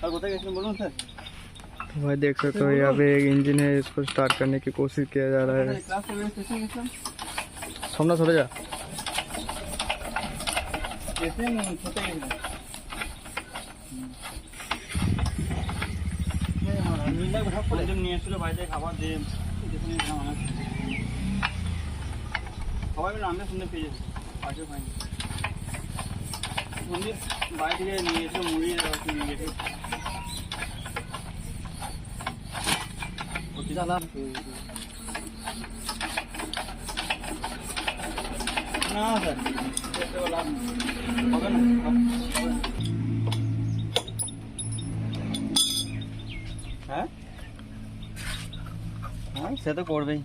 तो भाई देख सकते हो यहाँ पे एक इंजन है, इसको स्टार्ट करने की कोशिश किया जा रहा है। सोमनाथ छोड़ जा খাবার দিয়ে সবাই মিলে আমরা শুনে পেয়ে যাচ্ছি পাশে পাইনি মন্দির বাইরে থেকে নিয়ে এসে মুড়ি নিয়ে গেছে না স্যার হবে না হ্যাঁ হ্যাঁ সে তো করবেই